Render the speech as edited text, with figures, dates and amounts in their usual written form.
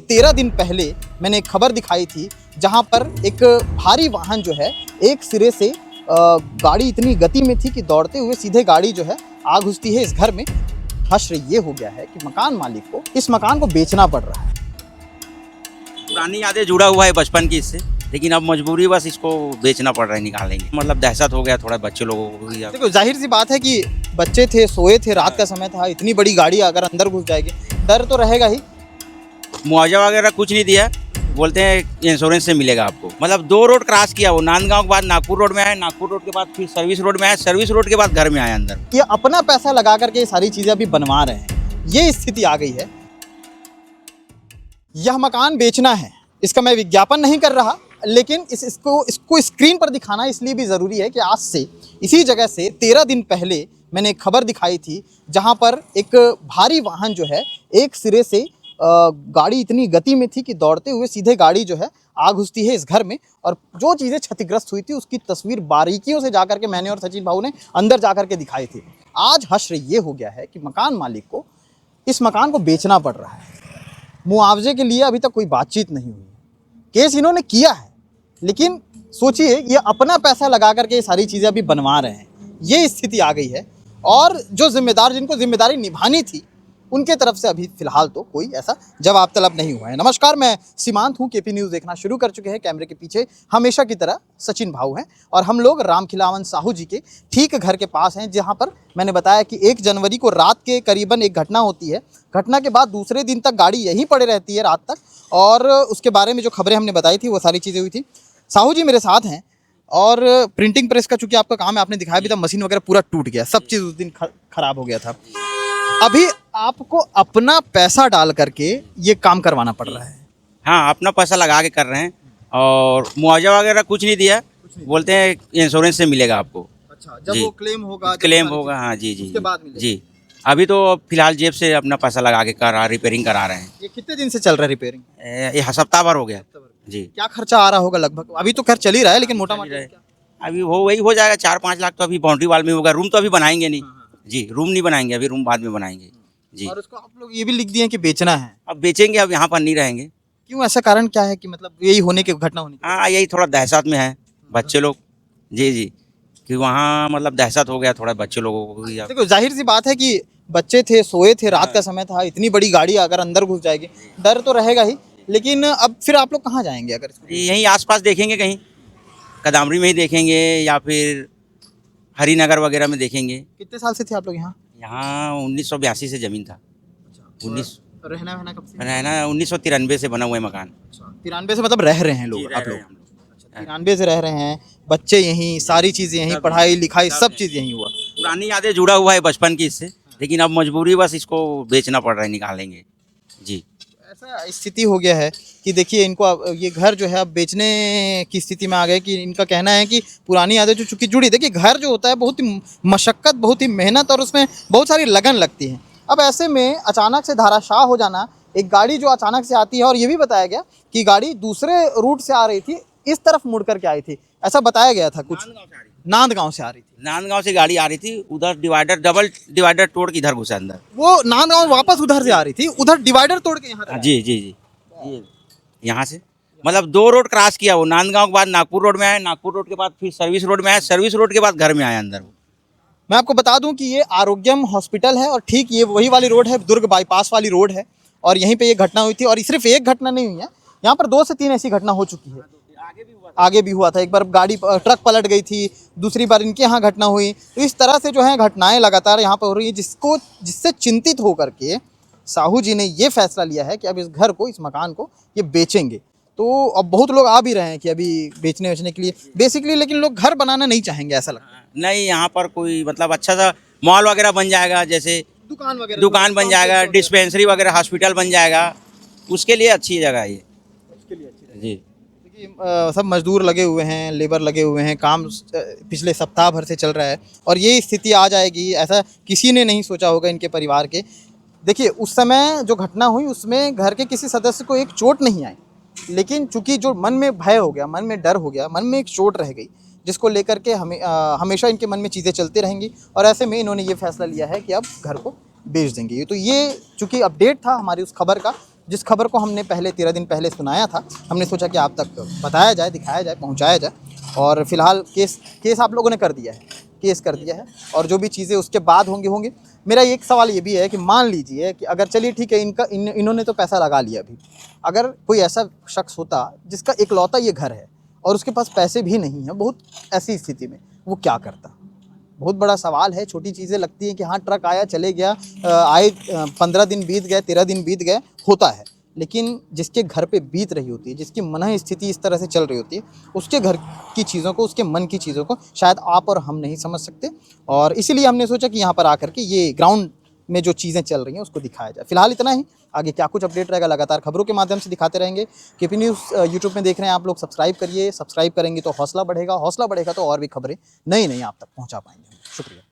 13 दिन पहले मैंने एक खबर दिखाई थी जहां पर एक भारी वाहन जो है एक सिरे से गाड़ी इतनी गति में थी कि दौड़ते हुए सीधे गाड़ी जो है आ घुसती है इस घर में। हश्र ये हो गया है कि मकान मालिक को इस मकान को बेचना पड़ रहा है। पुरानी यादें जुड़ा हुआ है बचपन की इससे, लेकिन अब मजबूरी बस इसको बेचना पड़ रहा है, निकालेंगे। मतलब दहशत हो गया थोड़ा बच्चे लोगों को भी। देखो जाहिर सी बात है कि बच्चे थे, सोए थे, रात का समय था, इतनी बड़ी गाड़ी अगर अंदर घुस जाएगी डर तो रहेगा ही। मुआवजा वगैरह कुछ नहीं दिया, बोलते हैं इंश्योरेंस से मिलेगा आपको। मतलब 2 रोड क्रॉस किया, वो नांदगांव के बाद नागपुर रोड में आया, नागपुर रोड के बाद फिर सर्विस रोड में आया, सर्विस रोड के बाद घर में आया अंदर। ये अपना पैसा लगा करके ये सारी चीजें अभी बनवा रहे हैं, ये स्थिति आ गई है। यह मकान बेचना है, इसका मैं विज्ञापन नहीं कर रहा, लेकिन इसको स्क्रीन पर दिखाना इसलिए भी ज़रूरी है कि आज से इसी जगह से 13 दिन पहले मैंने एक खबर दिखाई थी जहां पर एक भारी वाहन जो है एक सिरे से गाड़ी इतनी गति में थी कि दौड़ते हुए सीधे गाड़ी जो है आ घुसती है इस घर में। और जो चीज़ें क्षतिग्रस्त हुई थी उसकी तस्वीर बारीकियों से जाकर के मैंने और सचिन भाऊ ने अंदर जाकर के दिखाई थी। आज हश्र ये हो गया है कि मकान मालिक को इस मकान को बेचना पड़ रहा है। मुआवजे के लिए अभी तक कोई बातचीत नहीं हुई, केस इन्होंने किया है, लेकिन सोचिए ये अपना पैसा लगा करके ये सारी चीज़ें अभी बनवा रहे हैं, ये स्थिति आ गई है। और जो जिम्मेदार, जिनको जिम्मेदारी निभानी थी, उनके तरफ से अभी फिलहाल तो कोई ऐसा जवाब तलब नहीं हुआ है। नमस्कार, मैं सीमांत हूँ, केपी न्यूज़ देखना शुरू कर चुके हैं। कैमरे के पीछे हमेशा की तरह सचिन भाऊ हैं और हम लोग रामखिलावन साहू जी के ठीक घर के पास हैं, जहाँ पर मैंने बताया कि 1 जनवरी को रात के करीबन एक घटना होती है। घटना के बाद दूसरे दिन तक गाड़ी यहीं पड़े रहती है रात तक, और उसके बारे में जो खबरें हमने बताई थी वो सारी चीज़ें हुई थी। साहू जी मेरे साथ हैं और प्रिंटिंग प्रेस का चूँकि आपका काम है, आपने दिखाया भी था, मशीन वगैरह पूरा टूट गया, सब चीज़ उस दिन खराब हो गया था। अभी आपको अपना पैसा डाल करके ये काम करवाना पड़ रहा है। हाँ, अपना पैसा लगा के कर रहे हैं और मुआवजा वगैरह कुछ नहीं दिया, बोलते हैं इंश्योरेंस से मिलेगा आपको। अच्छा, जब वो क्लेम होगा, हाँ जी जी उसके बाद मिलेगा। जी। अभी तो फिलहाल जेब से अपना पैसा लगा के रिपेयरिंग करा रहे हैं। ये कितने दिन से चल रहा है रिपेयरिंग? ये हफ्ता भर हो गया जी। क्या खर्चा आ रहा होगा लगभग? अभी तो खैर चल ही रहा है, लेकिन मोटा मोटा अभी वही हो जाएगा 4-5 लाख तो अभी बाउंड्री वाल में होगा। रूम तो अभी बनाएंगे नहीं जी, रूम नहीं बनाएंगे अभी, रूम बाद में बनाएंगे जी। और उसको आप लोग ये भी लिख दिए कि बेचना है। अब बेचेंगे, अब यहाँ पर नहीं रहेंगे। क्यों, ऐसा कारण क्या है कि मतलब यही होने की घटना होने की? हाँ, यही थोड़ा दहशत में है बच्चे लोग जी जी, कि वहाँ मतलब दहशत हो गया थोड़ा बच्चे लोगों को भी। देखो जाहिर सी बात है कि बच्चे थे, सोए थे, रात का समय था, इतनी बड़ी गाड़ी अगर अंदर घुस जाएगी डर तो रहेगा ही। लेकिन अब फिर आप लोग कहाँ जाएंगे? अगर यहीं आसपास देखेंगे, कहीं कदामरी में ही देखेंगे या फिर हरिनगर वगैरह में देखेंगे। कितने साल से थे आप लोग यहाँ? यहाँ 1982 से ज़मीन था। 19 रहना कब से? रहना 1993 से बना हुआ है मकान। 93 से मतलब रह रहे हैं लोग, आप लोग? 93 से रह रहे हैं, बच्चे यहीं, सारी चीज़ें यहीं, पढ़ाई लिखाई सब चीज़ यहीं हुआ। पुरानी यादें जुड़ा हुआ है बचपन की इससे, लेकिन अब मजबूरी बस इसको बेचना पड़ रहा है, निकालेंगे जी। ऐसा स्थिति हो गया है कि देखिए इनको ये घर जो है अब बेचने की स्थिति में आ गए कि इनका कहना है कि पुरानी यादें जो चूँकि जुड़ी, देखिए घर जो होता है बहुत ही मशक्क़त, बहुत ही मेहनत और उसमें बहुत सारी लगन लगती है। अब ऐसे में अचानक से धाराशाह हो जाना, एक गाड़ी जो अचानक से आती है, और ये भी बताया गया कि गाड़ी दूसरे रूट से आ रही थी, इस तरफ मुड़ करके आई थी, ऐसा बताया गया था। कुछ नांदगांव से आ रही थी, नांदगांव से गाड़ी आ रही थी, उधर डिवाइडर, डबल डिवाइडर तोड़ के इधर घुसा अंदर। वो नांदगांव वापस उधर से आ रही थी, उधर डिवाइडर तोड़ के यहाँ जी जी जी, यहाँ से मतलब 2 रोड क्रॉस किया, वो नांदगांव के बाद नागपुर रोड में आया, नागपुर रोड के बाद फिर सर्विस रोड में आया, सर्विस रोड के बाद घर में आया अंदर। मैं आपको बता दूं कि ये आरोग्यम हॉस्पिटल है और ठीक ये वही वाली रोड है, दुर्ग बाईपास वाली रोड है, और यहीं पे ये घटना हुई थी। और सिर्फ एक घटना नहीं हुई है, यहाँ पर 2 से 3 ऐसी घटना हो चुकी है। आगे भी हुआ था, एक बार गाड़ी ट्रक पलट गई थी, दूसरी बार इनके यहाँ घटना हुई। तो इस तरह से जो है घटनाएं लगातार यहाँ पर हो रही है, जिससे चिंतित होकर के साहू जी ने ये फैसला लिया है कि अब इस घर को, इस मकान को ये बेचेंगे। तो अब बहुत लोग आ भी रहे हैं कि अभी बेचने के लिए बेसिकली, लेकिन लोग घर बनाना नहीं चाहेंगे, ऐसा लगता है। नहीं, यहाँ पर कोई मतलब अच्छा सा मॉल वगैरह बन जाएगा, जैसे दुकान बन जाएगा, डिस्पेंसरी वगैरह, हॉस्पिटल बन जाएगा, उसके लिए अच्छी जगह है ये जी। सब मजदूर लगे हुए हैं, लेबर लगे हुए हैं, काम पिछले सप्ताह भर से चल रहा है और ये स्थिति आ जाएगी, ऐसा किसी ने नहीं सोचा होगा इनके परिवार के। देखिए उस समय जो घटना हुई उसमें घर के किसी सदस्य को एक चोट नहीं आई, लेकिन चूंकि जो मन में भय हो गया, मन में डर हो गया, मन में एक चोट रह गई, जिसको लेकर के हमेशा इनके मन में चीज़ें चलती रहेंगी। और ऐसे में इन्होंने ये फैसला लिया है कि अब घर को बेच देंगे। तो ये चूँकि अपडेट था हमारी उस खबर का जिस खबर को हमने पहले 13 दिन पहले सुनाया था, हमने सोचा कि आप तक बताया जाए, दिखाया जाए, पहुंचाया जाए। और फिलहाल केस आप लोगों ने कर दिया है, केस कर दिया है, और जो भी चीज़ें उसके बाद होंगी। मेरा एक सवाल ये भी है कि मान लीजिए कि अगर चलिए ठीक है, इन्होंने तो पैसा लगा लिया अभी, अगर कोई ऐसा शख्स होता जिसका इकलौता ये घर है और उसके पास पैसे भी नहीं है, बहुत ऐसी स्थिति में वो क्या करता? बहुत बड़ा सवाल है। छोटी चीज़ें लगती हैं कि हाँ, ट्रक आया चले गया, आए 15 दिन बीत गए, 13 दिन बीत गए, होता है। लेकिन जिसके घर पे बीत रही होती है, जिसकी मन स्थिति इस तरह से चल रही होती है, उसके घर की चीज़ों को, उसके मन की चीज़ों को शायद आप और हम नहीं समझ सकते। और इसीलिए हमने सोचा कि यहाँ पर आकर के ये ग्राउंड में जो चीज़ें चल रही हैं उसको दिखाया जाए। फिलहाल इतना ही, आगे क्या कुछ अपडेट रहेगा लगातार खबरों के माध्यम से दिखाते रहेंगे। केपी न्यूज़ यूट्यूब में देख रहे हैं आप लोग, सब्सक्राइब करिए। सब्सक्राइब करेंगे तो हौसला बढ़ेगा, हौसला बढ़ेगा तो और भी खबरें नई आप तक पहुँचा पाएंगे। शुक्रिया।